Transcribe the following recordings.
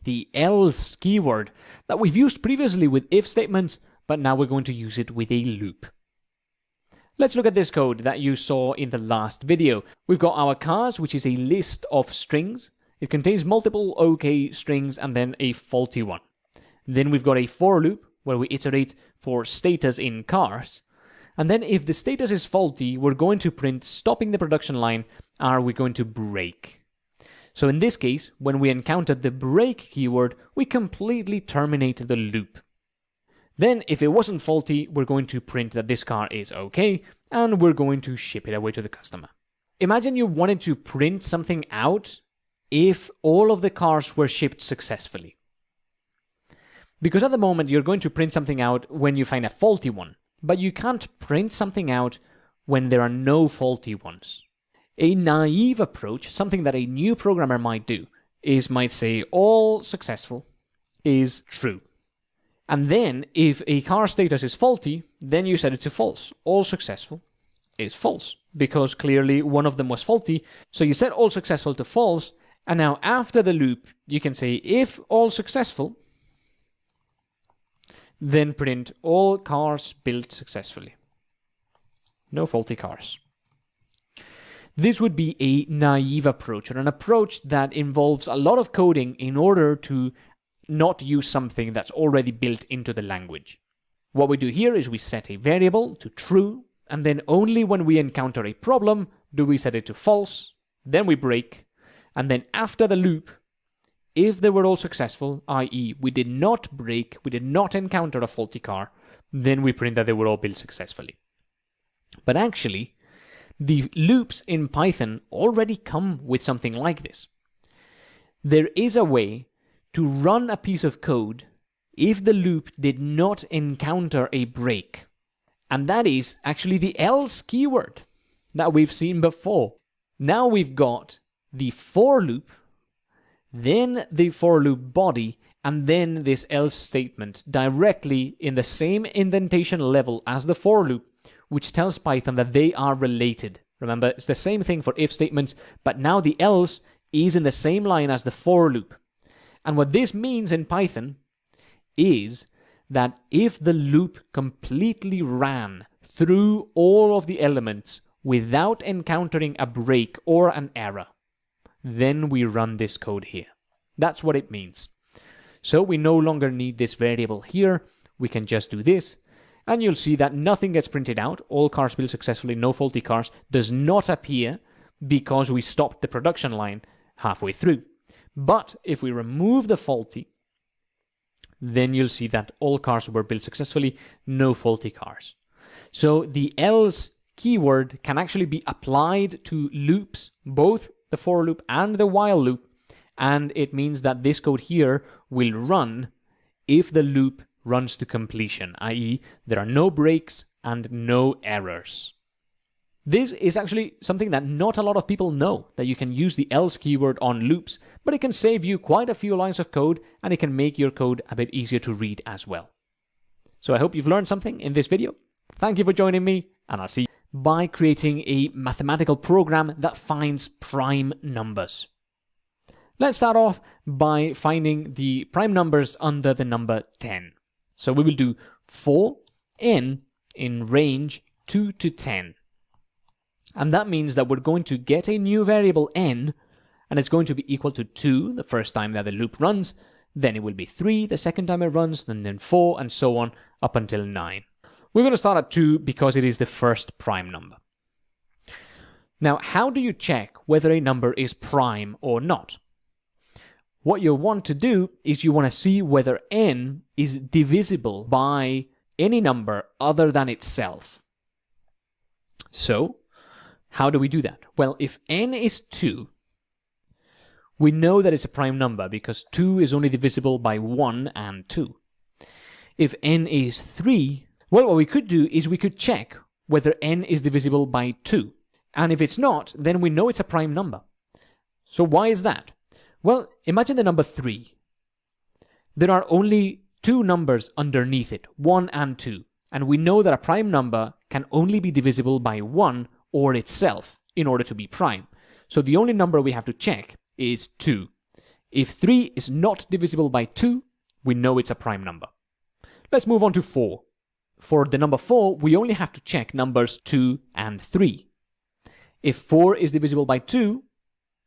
the else keyword that we've used previously with if statements, but now we're going to use it with a loop. Let's look at this code that you saw in the last video. We've got our cars, which is a list of strings. It contains multiple OK strings and then a faulty one. Then we've got a for loop where we iterate for status in cars. And then if the status is faulty, we're going to print stopping the production line, or we're going to break. So in this case, when we encountered the break keyword, we completely terminate the loop. Then if it wasn't faulty, we're going to print that this car is okay, and we're going to ship it away to the customer. Imagine you wanted to print something out if all of the cars were shipped successfully. Because at the moment, you're going to print something out when you find a faulty one, but you can't print something out when there are no faulty ones. A naive approach, something that a new programmer might do, might say all successful is true. And then if a car status is faulty, then you set it to false. All successful is false, because clearly one of them was faulty. So you set all successful to false, and now after the loop, you can say if all successful, then print all cars built successfully. No faulty cars. This would be a naive approach, or an approach that involves a lot of coding in order to not use something that's already built into the language. What we do here is we set a variable to true, and then only when we encounter a problem do we set it to false, then we break, and then after the loop, if they were all successful, i.e. we did not break, we did not encounter a faulty car, then we print that they were all built successfully. But actually, the loops in Python already come with something like this. There is a way to run a piece of code if the loop did not encounter a break. And that is actually the else keyword that we've seen before. Now we've got the for loop, then the for loop body, and then this else statement directly in the same indentation level as the for loop, which tells Python that they are related. Remember, it's the same thing for if statements, but now the else is in the same line as the for loop. And what this means in Python is that if the loop completely ran through all of the elements without encountering a break or an error, then we run this code here. That's what it means. So we no longer need this variable here. We can just do this. And you'll see that nothing gets printed out. All cars built successfully, no faulty cars, does not appear because we stopped the production line halfway through. But if we remove the faulty, then you'll see that all cars were built successfully, no faulty cars. So the else keyword can actually be applied to loops, both the for loop and the while loop, and it means that this code here will run if the loop runs to completion, i.e. there are no breaks and no errors. This is actually something that not a lot of people know, that you can use the else keyword on loops, but it can save you quite a few lines of code, and it can make your code a bit easier to read as well. So I hope you've learned something in this video. Thank you for joining me, and I'll see you by creating a mathematical program that finds prime numbers. Let's start off by finding the prime numbers under the number 10. So we will do for n in range 2 to 10. And that means that we're going to get a new variable n, and it's going to be equal to 2 the first time that the loop runs, then it will be 3 the second time it runs, and then 4, and so on up until 9. We're going to start at 2 because it is the first prime number. Now, how do you check whether a number is prime or not? What you want to do is you want to see whether n is divisible by any number other than itself. So, how do we do that? Well, if n is 2, we know that it's a prime number because 2 is only divisible by 1 and 2. If n is 3, well, what we could do is we could check whether n is divisible by 2. And if it's not, then we know it's a prime number. So why is that? Well, imagine the number 3. There are only 2 numbers underneath it, 1 and 2. And we know that a prime number can only be divisible by 1 or itself in order to be prime. So the only number we have to check is 2. If 3 is not divisible by 2, we know it's a prime number. Let's move on to 4. For the number 4, we only have to check numbers 2 and 3. If 4 is divisible by 2,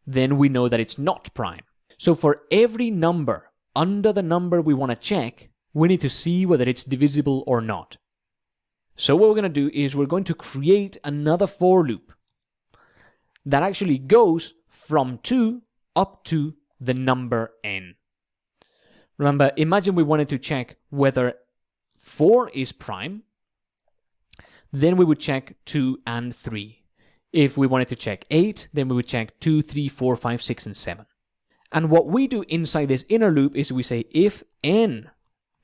then we know that it's not prime. So for every number under the number we want to check, we need to see whether it's divisible or not. So what we're going to do is we're going to create another for loop that actually goes from 2 up to the number n. Remember, imagine we wanted to check whether 4 is prime, then we would check 2 and 3. If we wanted to check 8, then we would check 2, 3, 4, 5, 6, and 7. And what we do inside this inner loop is we say if n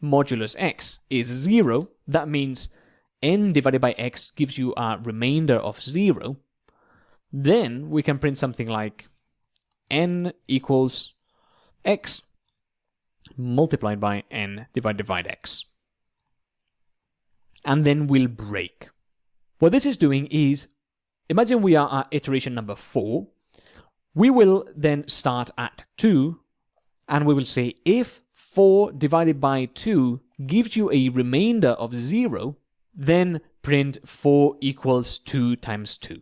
modulus x is 0, that means n divided by x gives you a remainder of 0, then we can print something like n equals x multiplied by n divided by x. And then we'll break. What this is doing is, imagine we are at iteration number 4. We will then start at 2, and we will say if 4 divided by 2 gives you a remainder of 0, then print 4 equals 2 times 2.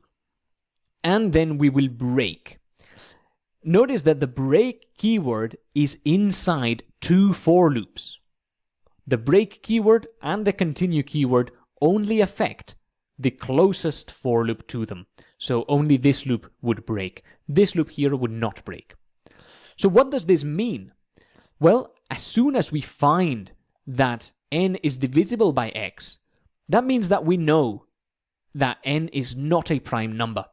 And then we will break. Notice that the break keyword is inside 2 for loops. The break keyword and the continue keyword only affect the closest for loop to them. So only this loop would break. This loop here would not break. So what does this mean? Well, as soon as we find that n is divisible by x, that means that we know that n is not a prime number.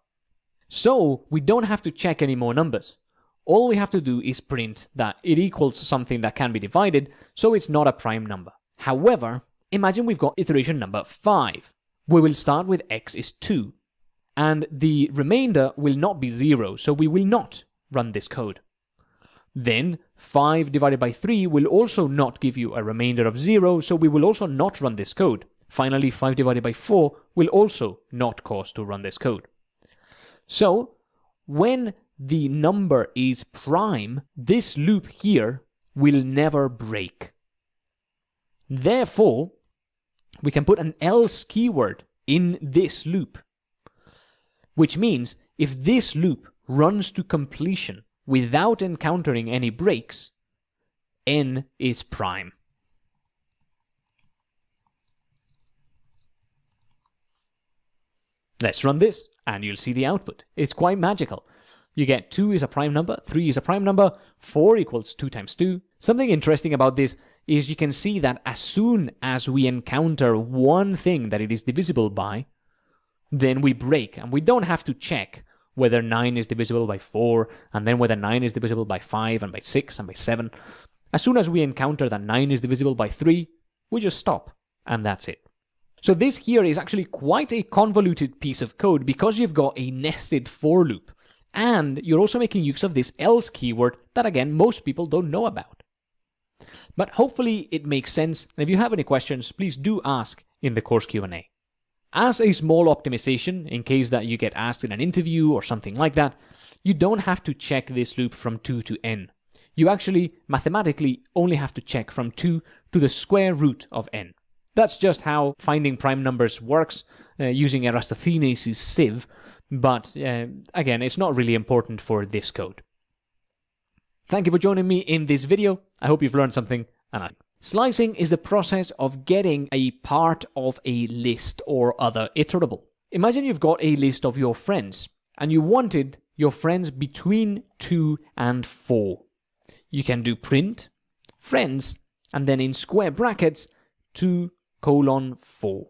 So we don't have to check any more numbers. All we have to do is print that it equals something that can be divided, so it's not a prime number. However, imagine we've got iteration number 5. We will start with x is 2, and the remainder will not be 0, so we will not run this code. Then 5 divided by 3 will also not give you a remainder of 0, so we will also not run this code. Finally, 5 divided by 4 will also not cause to run this code. So, when the number is prime, this loop here will never break. Therefore, we can put an else keyword in this loop, which means if this loop runs to completion without encountering any breaks, n is prime. Let's run this, and you'll see the output. It's quite magical. You get 2 is a prime number, 3 is a prime number, 4 equals 2 times 2. Something interesting about this is you can see that as soon as we encounter one thing that it is divisible by, then we break, and we don't have to check whether 9 is divisible by 4, and then whether 9 is divisible by 5, and by 6, and by 7. As soon as we encounter that 9 is divisible by 3, we just stop, and that's it. So this here is actually quite a convoluted piece of code because you've got a nested for loop. And you're also making use of this else keyword that, again, most people don't know about. But hopefully it makes sense, and if you have any questions, please do ask in the course Q&A. As a small optimization, in case that you get asked in an interview or something like that, you don't have to check this loop from 2 to n. You actually, mathematically, only have to check from 2 to the square root of n. That's just how finding prime numbers works using Eratosthenes' sieve, but again, it's not really important for this code. Thank you for joining me in this video. I hope you've learned something. Slicing is the process of getting a part of a list or other iterable. Imagine you've got a list of your friends, and you wanted your friends between 2 and 4. You can do print, friends, and then in square brackets, 2:4.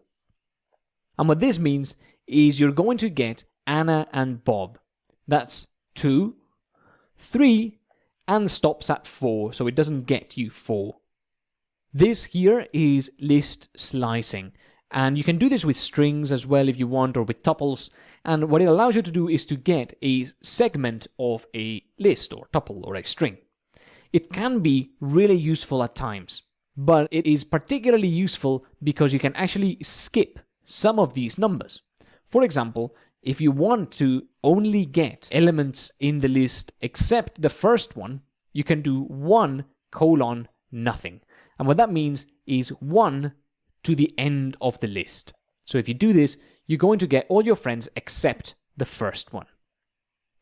And what this means is you're going to get Anna and Bob. That's 2, 3, and stops at 4, so it doesn't get you 4. This here is list slicing, and you can do this with strings as well if you want, or with tuples, and what it allows you to do is to get a segment of a list or tuple or a string. It can be really useful at times, but it is particularly useful because you can actually skip some of these numbers. For example, if you want to only get elements in the list except the first one, you can do 1 colon nothing. And what that means is 1 to the end of the list. So if you do this, you're going to get all your friends except the first one.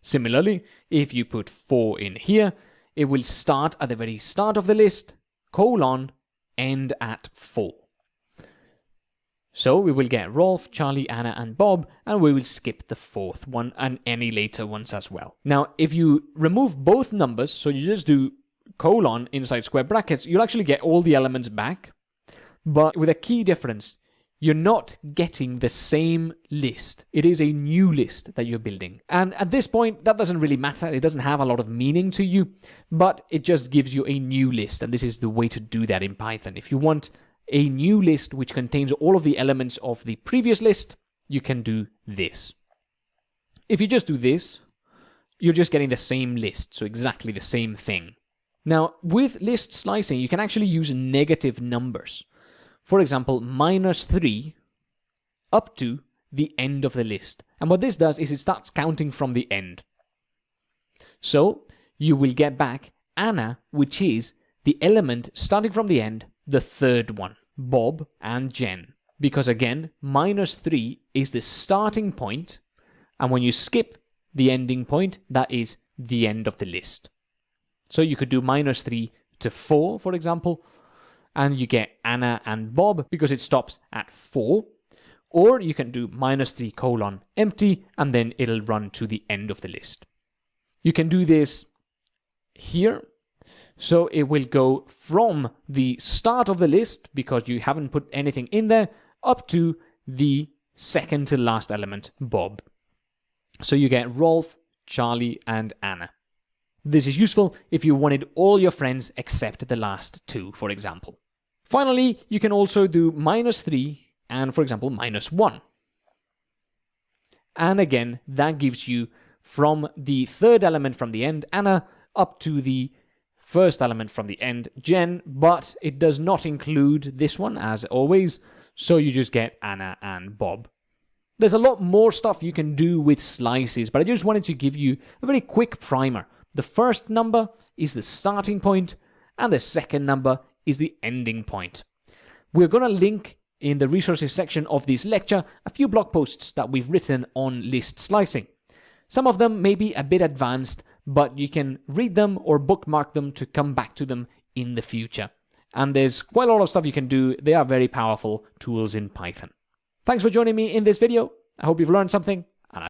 Similarly, if you put 4 in here, it will start at the very start of the list, colon, end at 4. So we will get Rolf, Charlie, Anna, and Bob, and we will skip the 4th one and any later ones as well. Now, if you remove both numbers, so you just do colon inside square brackets, you'll actually get all the elements back, but with a key difference. You're not getting the same list. It is a new list that you're building. And at this point, that doesn't really matter. It doesn't have a lot of meaning to you, but it just gives you a new list. And this is the way to do that in Python. If you want a new list which contains all of the elements of the previous list, you can do this. If you just do this, you're just getting the same list. So exactly the same thing. Now, with list slicing, you can actually use negative numbers. For example, -3 up to the end of the list. And what this does is it starts counting from the end. So you will get back Anna, which is the element starting from the end, the 3rd one, Bob and Jen. Because again, -3 is the starting point, and when you skip the ending point, that is the end of the list. So you could do -3 to 4, for example, and you get Anna and Bob because it stops at 4. Or you can do -3 colon empty, and then it'll run to the end of the list. You can do this here. So it will go from the start of the list, because you haven't put anything in there, up to the second to last element, Bob. So you get Rolf, Charlie, and Anna. This is useful if you wanted all your friends except the last 2, for example. Finally, you can also do -3 and, for example, -1. And again, that gives you from the 3rd element from the end, Anna, up to the 1st element from the end, Jen, but it does not include this one, as always, so you just get Anna and Bob. There's a lot more stuff you can do with slices, but I just wanted to give you a very quick primer. The first number is the starting point, and the second number is the ending point. We're going to link in the resources section of this lecture a few blog posts that we've written on list slicing. Some of them may be a bit advanced, but you can read them or bookmark them to come back to them in the future. And there's quite a lot of stuff you can do. They are very powerful tools in Python. Thanks for joining me in this video. I hope you've learned something.